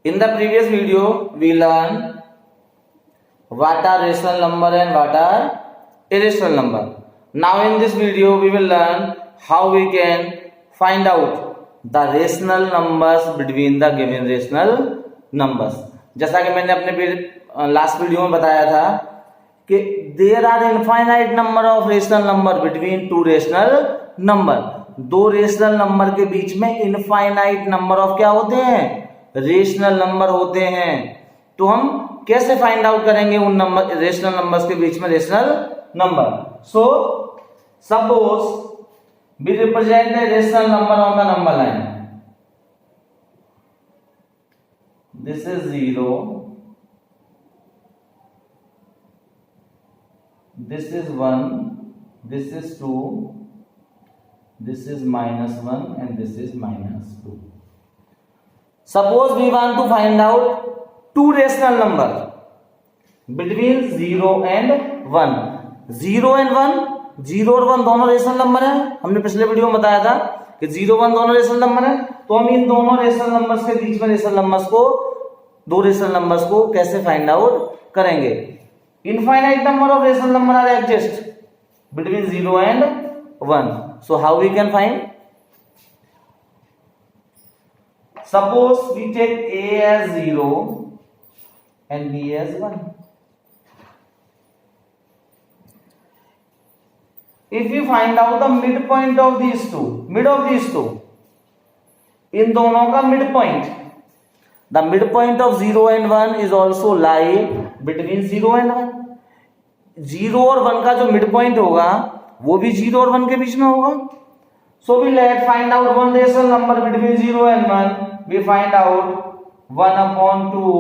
In the previous video we learned what are rational number and what are irrational number. Now in this video we will learn how we can find out the rational numbers between the given rational numbers. जैसा कि मैंने अपने last video में बताया था कि there are infinite number of rational number between two rational number. दो rational number के बीच में इनफाइनाइट नंबर ऑफ क्या होते हैं, रेशनल नंबर होते हैं. तो हम कैसे फाइंड आउट करेंगे उन नंबर रेशनल नंबर्स के बीच में rational number. So suppose we represent a rational number on the number line. This is 0, this is 1, this is 2, this is -1 and this is -2. Suppose we want to find out two rational number between 0 and 1. 0 and 1, 0 और 1 दोनों rational number है. हमने पिछले video में बताया था कि 0, 1 दोनों रेशनल नंबर है. तो हम इन दोनों रेशनल नंबर्स के बीच में रेशनल नंबर्स को, दो रेशनल नंबर्स को कैसे फाइंड आउट करेंगे. Infinite number of rational number are exist between 0 and 1. So how we can find? Suppose we take A as 0 and B as 1. If we find out the midpoint of these two, mid of these two, इन दोनों का midpoint, the midpoint of 0 and 1 is also lie between 0 and 1. 0 और 1 का जो midpoint होगा वो भी 0 और 1 के बीच में होगा. So we let find out one rational number between 0 and 1. We find out 1/2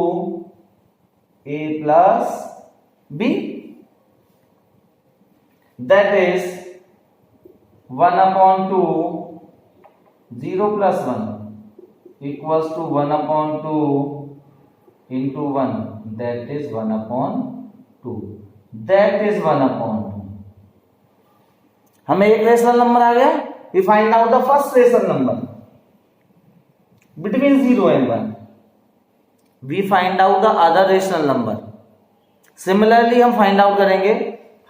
A plus B. That is 1/2 0 plus 1 equals to 1/2 into 1. That is 1/2. That is 1/2. हमें एक रेशनल नंबर आ गया. We find out the first rational number between 0 and 1. We find out the other rational number. Similarly हम find out करेंगे.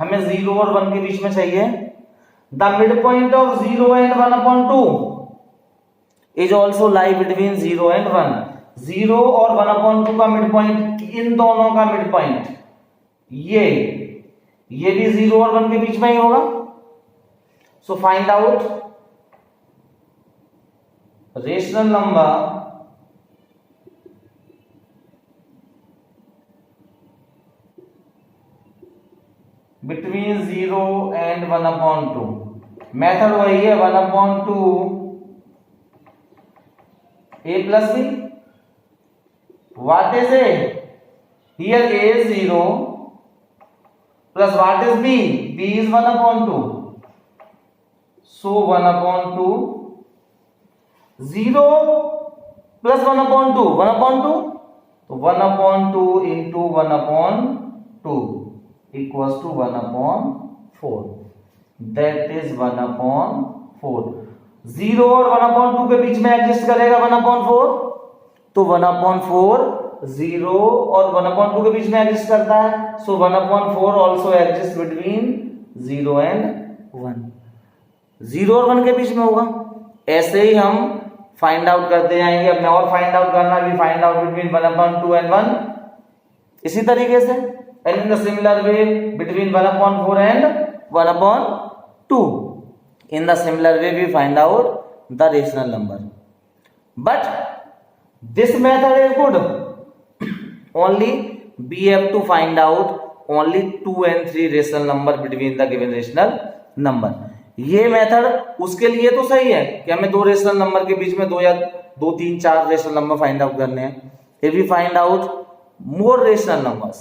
हमें 0 और 1 के बीच में चाहिए. The midpoint of 0 and 1/2 is also lie between 0 and 1. 0 और 1/2 का midpoint, इन दोनों का midpoint ये भी 0 और 1 के बीच में ही होगा. So find out rational number between 0 and 1/2. Method वही है 1/2 A plus B. What is A? Here A is 0 plus what is B? B is 1/2. So 1/2 0 plus 1/2 1/2. So 1/2 into 1/2 equals to 1/4. That is 1/4. 0 और 1/2 के बीच में exist करेगा 1/4. तो 1/4 0 और 1/2 के बीच में एग्जिस्ट करता है. सो 1/4 ऑल्सो एग्जिस्ट बिटवीन 0 एंड 1. 0 और 1 के बीच में होगा. ऐसे ही हम फाइंड आउट करते जाएंगे. अपने और फाइंड आउट करना भी फाइंड आउट बिटवीन 1/2 एंड 1. इसी तरीके से and in the similar way between 1/4 and 1/2. In the similar way we find out the rational number. But this method is good. Only we have to find out only 2 and 3 rational number between the given rational number. ये method उसके लिए तो सही है कि हमें दो rational number के बीच में 2 या 2, 3, 4 रेशनल नंबर फाइंड आउट करने हैं. If we find out more rational numbers,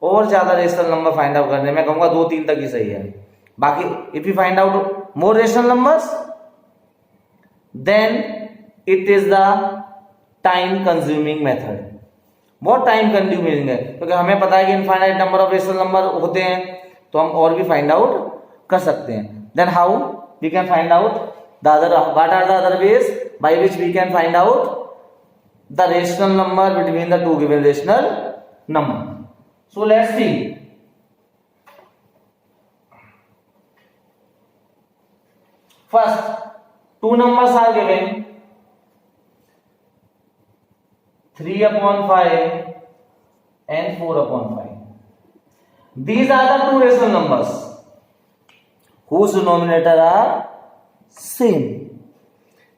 और ज्यादा रेशनल नंबर फाइंड आउट करने में कहूंगा 2, 3 तक ही सही है. बाकी if you find out more rational numbers then it is the time consuming method. बहुत टाइम कंज्यूमिंग है क्योंकि हमें पता है कि infinite number of rational number होते हैं तो हम और भी फाइंड आउट कर सकते हैं. Then how we can find out the other, what are the other ways by which we can find out the rational number between the two given rational number. So let's see. First, two numbers are given, 3/5 and 4/5. These are the two rational numbers whose denominator are same.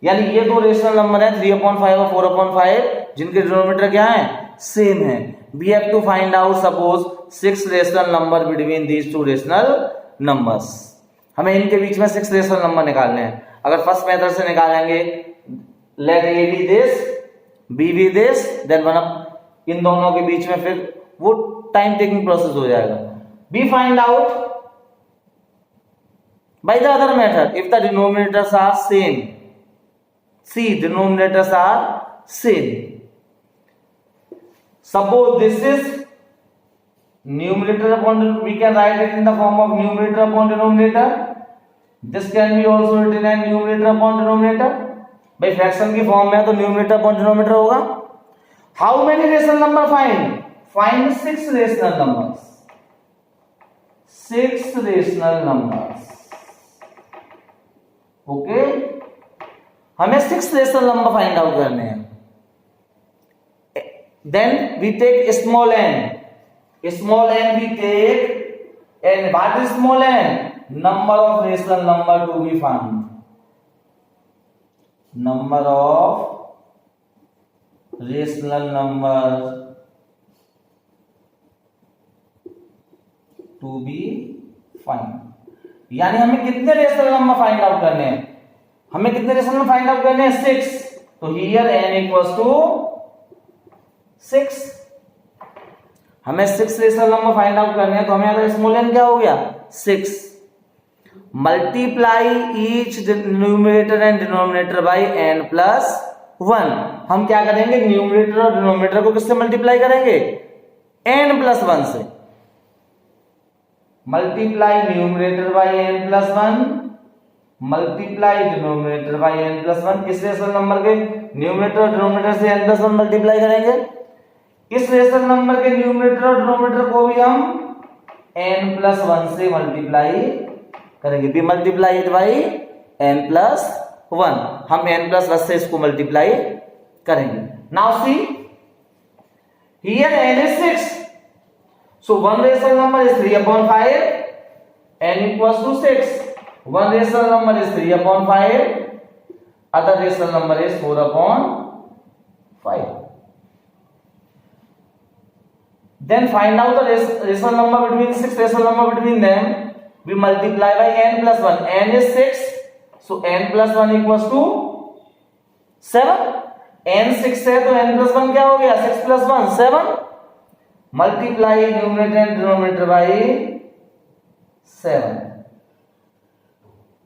यानी ये दो rational number है 3/5 और 4/5 जिनके denominator क्या है, same है. We have to find out suppose 6 rational number between these two rational numbers. हमें इनके बीच में 6 रेशनल नंबर निकालने हैं. अगर फर्स्ट मेथड से निकालेंगे, let a be this, b be this, then one up इन दोनों के बीच में, फिर वो टाइम टेकिंग प्रोसेस हो जाएगा. We find out by the other method if the denominators are same. See, denominators are same. Suppose this is numerator upon, we can write it in the form of numerator upon denominator. This can be also written as numerator upon denominator. भाई fraction की form में है तो numerator upon denominator होगा. How many rational number find? Find 6 rational numbers. 6 rational numbers. Okay, हमें 6 rational number find out करने हैं. Then we take small n. Small n we take, and what is small n? Number of rational number to be found. Number of rational number to be find. यानी हमें कितने rational number find out करने हैं? हमें कितने rational number find out करने हैं? 6. तो हियर n इक्वल्स टू 6. हमें 6 रेशनल नंबर फाइंड आउट करने हैं, तो हमें अगर स्मॉल n क्या हो गया? 6. Multiply each numerator and denominator by n plus 1. हम क्या करेंगे? न्यूमरेटर और डिनोमिनेटर को किससे मल्टीप्लाई करेंगे? n प्लस 1 से. Multiply numerator by n plus 1, multiply denominator by n plus 1. इस रेशनल नंबर के न्यूमरेटर और डिनोमिनेटर से n प्लस 1 मल्टीप्लाई करेंगे. इस रेशनल नंबर के न्यूमरेटर और डिनोमिनेटर को भी हम n प्लस 1 से मल्टीप्लाई करेंगे. B multiply it by n plus 1. हम n प्लस 1 से इसको मल्टीप्लाई करेंगे. Now see, here n is 6. So one rational number is 3/5, n equals to 6. One rational number is 3/5, other rational number is 4/5. Then find out the rational number between 6 rational number between them. We multiply by n plus 1. n is 6, so n plus 1 equals to 7. n 6 है तो n plus 1 क्या हो गया? 6 plus 1 7. Multiply numerator and denominator by 7.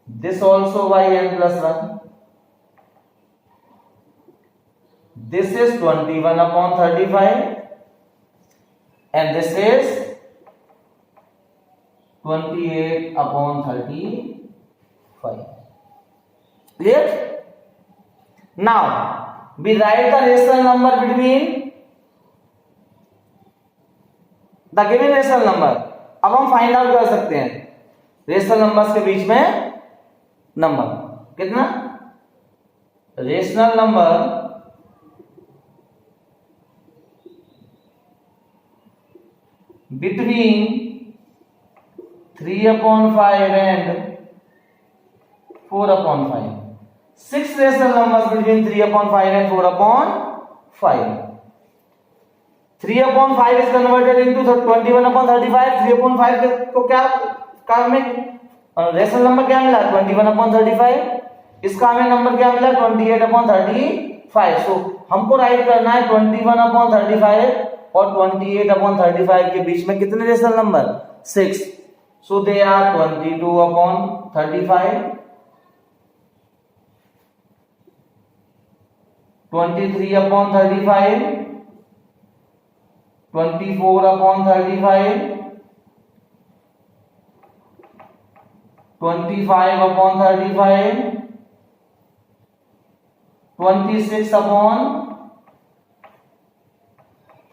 This also by n plus 1. This is 21/35 and this is 28/35. Clear? Now we write the rational number between the given rational number. अब हम find out कर सकते हैं rational numbers के बीच में number. कितना? Rational number between 3/5 and 4/5. 6 rational numbers between 3/5 and 4/5. 3/5 is converted into 21/35. 3/5 को क्या काम में रेशनल नंबर क्या मिला? 21/35. इसका हमें नंबर क्या मिला? 28/35. सो हमको राइट करना है 21/35 और 28/35 के बीच में कितने rational number? 6. So they are 22/35, 23/35, 24/35, 25/35, 26/35,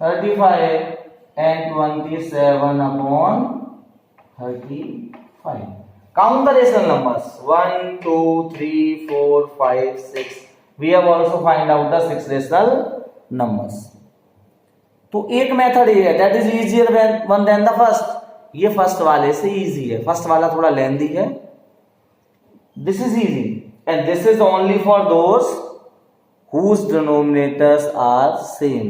35 and 27 upon 35. Count the rational numbers 1, 2, 3, 4, 5, 6. We have also find out the 6 rational numbers. तो एक मेथड ये है, that is easier one than the first. ये फर्स्ट वाले से इजी है, फर्स्ट वाला थोड़ा लेंथी है. This is easy and this is only for those whose denominators are same.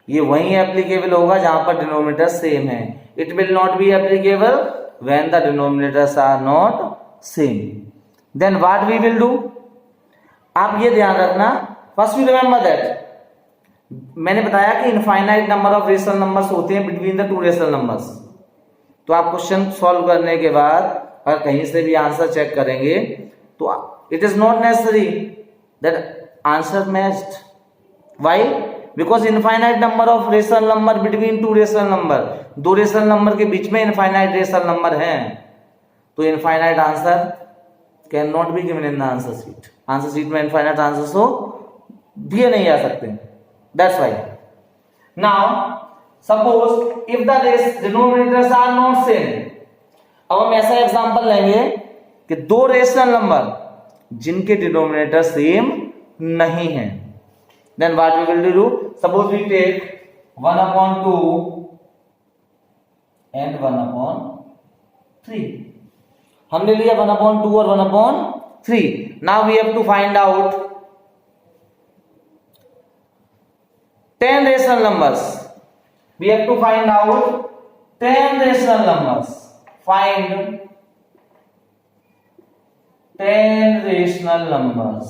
ये वहीं एप्लीकेबल होगा जहां पर डिनोमिनेटर सेम है. It will not be applicable when the denominators are not same. Then what we will do, आप ये ध्यान रखना. फर्स्ट वी रिमेंबर दैट मैंने बताया कि infinite number of rational numbers होते हैं between the to rational numbers. तो आप क्वेश्चन सॉल्व करने के बाद अगर कहीं से भी आंसर चेक करेंगे तो it is not necessary that answer matched. Why? Because infinite number of rational number between two rational number, दो रेशनल नंबर के बीच में इनफाइनाइट रेशनल नंबर हैं. तो infinite answer can not be given in the answer sheet. Answer sheet में infinite answers तो दिए नहीं आ सकते. That's why. Now, suppose if the denominators are not same. अब हम ऐसा एग्जांपल लेंगे कि दो रेशनल नंबर जिनके डिनोमिनेटर सेम नहीं है. Then what we will do? Suppose we take 1/2 and 1/3. हमने लिया 1/2 और 1/3. Now we have to find out 10 rational numbers. We have to find out 10 rational numbers. Find 10 rational numbers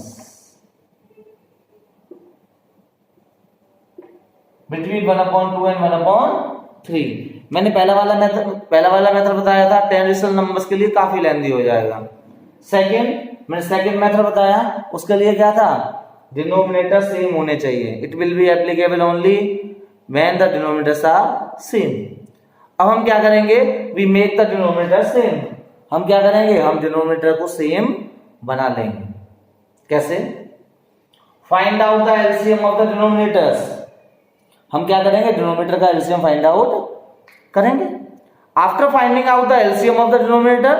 between 1/2 and 1/3. मैंने पहला वाला method बताया था. 10 रेशनल नंबर्स के लिए काफी लेंथी हो जाएगा. मैंने सेकंड मेथड बताया, उसके लिए क्या था, डिनोमिनेटर सेम होने चाहिए. It will be applicable only when the denominators are same. अब हम क्या करेंगे, we make the denominator same. हम क्या करेंगे, हम डिनोमिनेटर को सेम बना लेंगे. कैसे? Find out the LCM of the denominators. हम क्या करेंगे, डिनोमिनेटर का एलसीएम फाइंड आउट करेंगे. After finding out the LCM of the denominator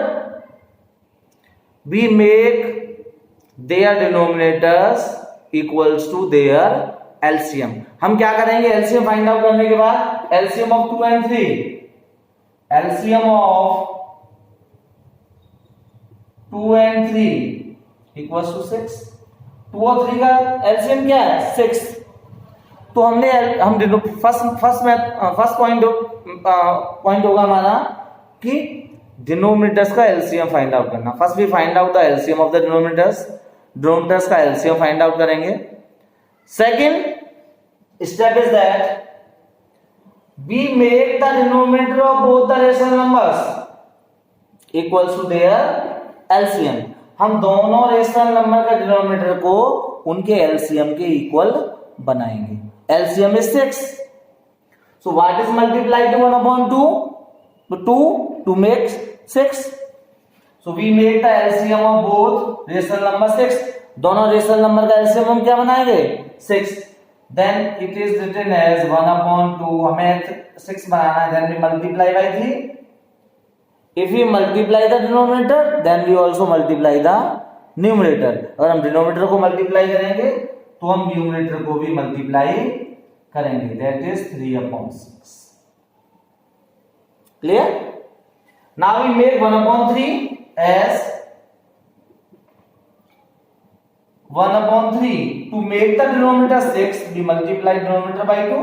we make their denominators equals to their LCM. हम क्या करेंगे, एलसीएम फाइंड आउट करने के बाद LCM of 2 and 3, LCM of 2 and 3 equals to 6. 2 और 3 का एलसीएम क्या है, 6. तो हम फर्स्ट पॉइंट होगा हमारा कि डिनोमिनेटर्स का एलसीएम फाइंड आउट करना. First we find out the LCM of the denominators का एलसीएम फाइंड आउट करेंगे. Second step is that we make the denominator of both the rational numbers equals to their LCM. हम दोनों rational number का denominator को उनके LCM के equal बनाएंगे. LCM is 6. So what is multiplied to 1/2? तो 2 to make 6. So we make the LCM of both rational number 6. दोनों rational number का एलसीएम हम क्या बनाएंगे, 6. Then it is written as 1/2. हमें 6 बनाना है. Then we multiply by 3. If we multiply the denominator, then we also multiply the numerator. अगर हम denominator को मल्टीप्लाई करेंगे तो हम न्यूमरेटर को भी मल्टीप्लाई करेंगे. That is 3/6. Clear? Now we make 1/3 as 1/3. To make the denominator 6, we multiply denominator by 2.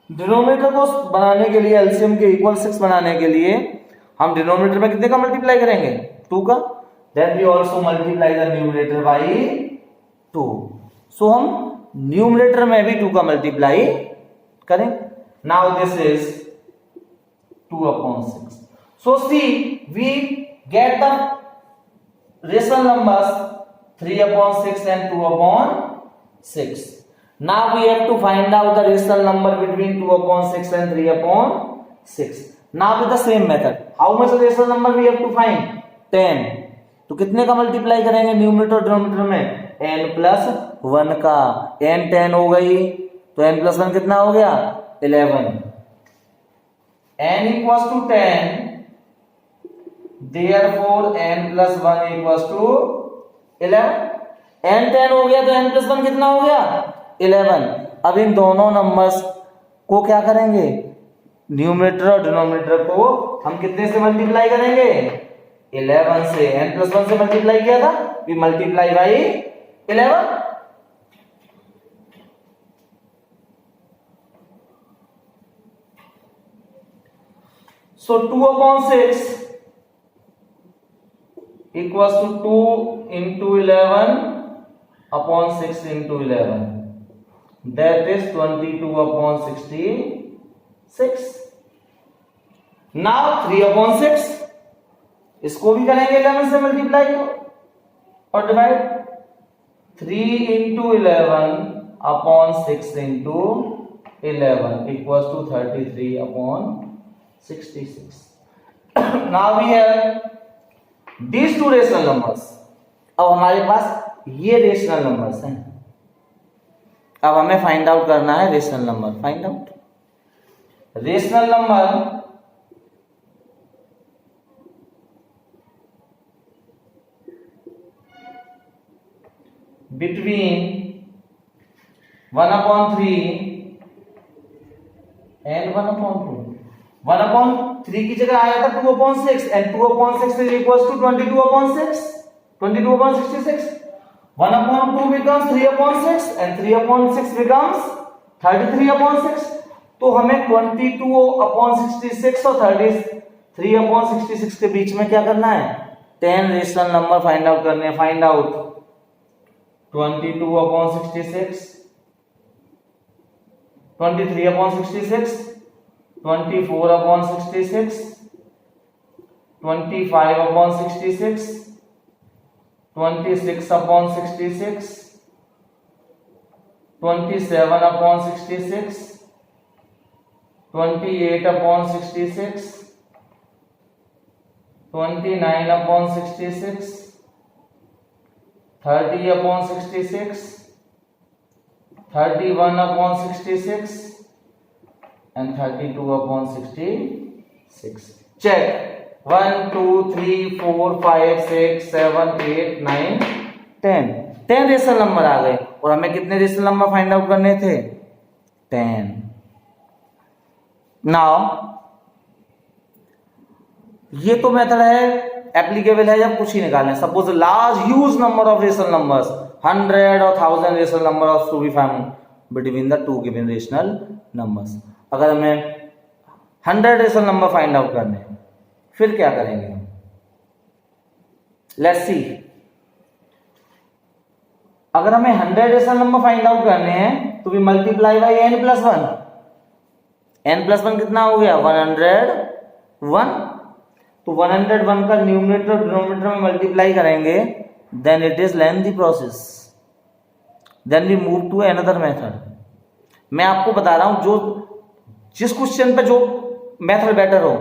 Denominator को बनाने के लिए, एलसीएम के इक्वल 6 बनाने के लिए हम डिनोमिनेटर में कितने का मल्टीप्लाई करेंगे, 2 का. Then we also multiply the numerator by 2. So हम न्यूमरेटर में भी 2 का मल्टीप्लाई करें. Now this is 2/6. So see, we get the rational numbers 3/6 and 2/6. Now we have to find out the rational number between 2/6 and 3/6. Now with the same method, how much rational number we have to find? 10. तो कितने का multiply करेंगे numerator और denominator में, n + 1 का. n 10 हो गई तो n प्लस 1 कितना हो गया 11, n equals to 10, therefore n plus 1 equals to 11, n 10 हो गया तो n प्लस 1 कितना हो गया 11। अब इन दोनों नंबर्स को क्या करेंगे, न्यूमरेटर और डिनोमिनेटर को हम कितने से मल्टीप्लाई करेंगे 11 से, n प्लस 1 से मल्टीप्लाई किया था, we multiply by 11। So 2/6 equals to 2 into 11 upon 6 into 11. That is 22/66. Now 3/6 इसको भी करेंगे 11 से मल्टीप्लाई और divide, 3 into 11 upon 6 into 11 equals to 33/66. Now we have these two rational numbers. अब हमारे पास ये रेशनल नंबर्स हैं, अब हमें फाइंड आउट करना है rational number. Find out rational number between 1/3 and 1/2। 1/3 की जगह आया था 2/6 and 2/6 is equals to 22/6, 22/66। 1/2 becomes 3/6 and 3/6 becomes 33/6। तो हमें 22/66 और 33/66 के बीच में क्या करना है, 10 रेशनल नंबर फाइंड आउट करने हैं। Find out 22/66, 23/66, 24/66, 25/66, 26/66, 27/66, 28/66, 29/66, 30/66, 31/66 and 32/66। Check 1 2 3 4 5 6 7 8 9 10 10 rational number आ गए और हमें कितने रेशनल नंबर फाइंड आउट करने थे 10। नाउ ये तो मेथड है, एप्लीकेबल है जब कुछ ही निकालना है। Suppose large huge number of rational numbers, 100 or 1000 rational number of to be found between the two given rational numbers. अगर हमें 100 रेशनल नंबर फाइंड आउट करने हैं फिर क्या करेंगे हम, लेट्स सी। अगर हमें 100 रेशनल नंबर फाइंड आउट करने हैं तो we multiply by n plus 1। n plus 1 कितना हो गया 101। तो 101 का न्यूमरेटर और डिनोमिनेटर में मल्टीप्लाई करेंगे, then it is lengthy process, then we move to another method. मैं आपको बता रहा हूं जो जिस क्वेश्चन पे जो मेथड बेटर हो,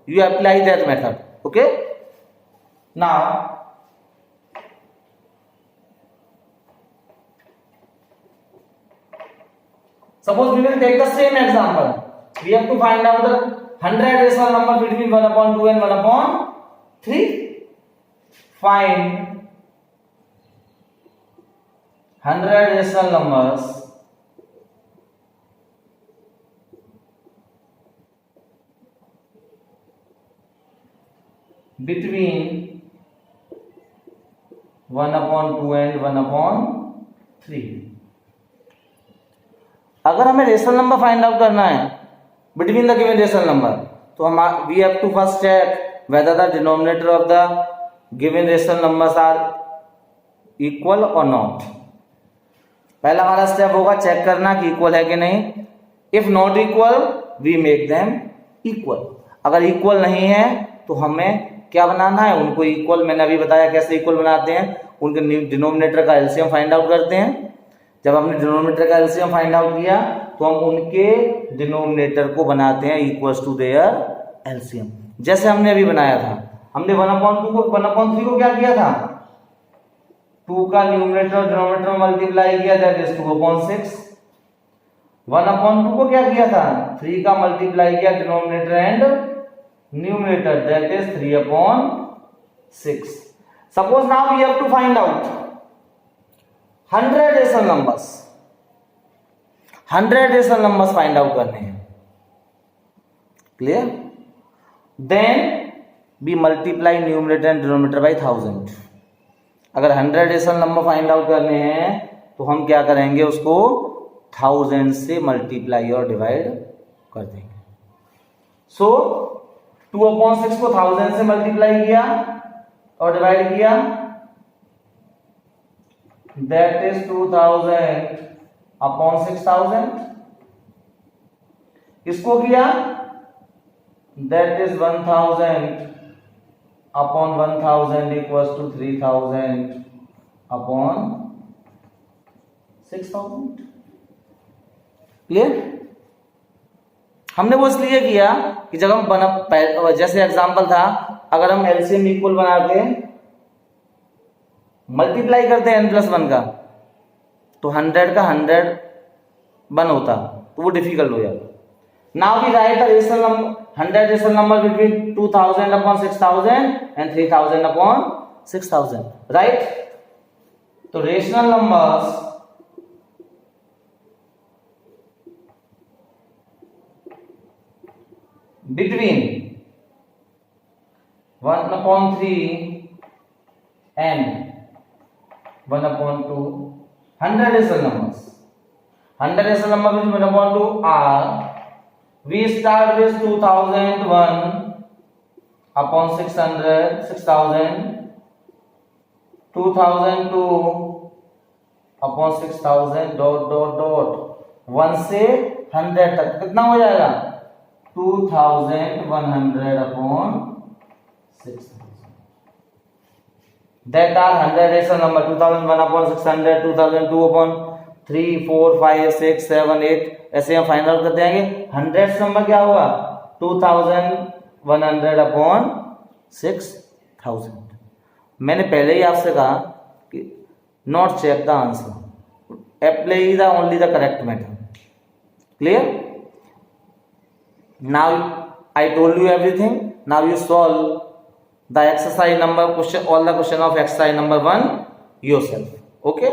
you apply that method. Okay, now suppose we will take the same example. We have to find out the 100 rational number between 1/2 and 1/3. Find 100 rational numbers between 1/2 and 1/3। अगर हमें rational number find out करना है between the given rational number, तो हम we have to first check whether the denominator of the given rational numbers are equal और not. पहला हमारा step होगा चेक करना कि इक्वल है कि नहीं। If not equal we make them equal. अगर इक्वल नहीं है तो हमें क्या बनाना है, उनको इक्वल। मैंने अभी बताया कैसे इक्वल बनाते हैं, उनके डिनोमिनेटर का एलसीएम फाइंड आउट करते हैं। जब हमने डिनोमिनेटर का एलसीएम फाइंड आउट किया तो हम उनके डिनोमिनेटर को बनाते हैं इक्वल्स टू देयर एलसीएम, जैसे हमने अभी बनाया था। हमने 1/2 को 1/3 को क्या किया था, 2 का न्यूमरेटर और डिनोमिनेटर में मल्टीप्लाई किया, दैट इज 2/6। 1/2 को क्या किया था, 3 का मल्टीप्लाई किया denominator and numerator, that is 3/6. Suppose now we have to find out 100 rational numbers. 100 rational numbers find out करने हैं. Clear? Then we multiply numerator and denominator by 1000. अगर 100 रेशनल नंबर फाइंड आउट करने हैं तो हम क्या करेंगे, उसको 1000 से मल्टीप्लाई और डिवाइड कर देंगे. सो 2/6 को 1000 से मल्टीप्लाई किया और डिवाइड किया, दैट इज 2000/6000. इसको किया, that is 1000/1000 equals to 3000/6000. Clear? हमने वो इसलिए किया कि जब हम जैसे एग्जांपल था, अगर हम एलसीएम इक्वल बना के मल्टीप्लाई करते हैं n+1 का, तो 100 का 100 होता, तो वो डिफिकल्ट हो जाता. Now we write the rational number 100 rational number between 2000/6000 and 3000/6000. Right? तो rational numbers between 1/3 and 1/2, 100 rational numbers. 100 rational numbers between 1/2 are, we start with 2001/600, 6000, 2002/6000 dot dot dot 1 से 100 तक कितना हो जाएगा, 2100/6000. That are 100 rational number. 2001/600, 2002/3, 4, 5, 6, 7, 8 ऐसे हम find out करते जाएंगे. 100 नंबर क्या हुआ, 2100/6000. मैंने पहले ही आपसे कहा कि not check the answer, apply the only the correct method. Clear? Now I told you everything. Now you solve the exercise number question, all the question of exercise number 1 yourself. Okay.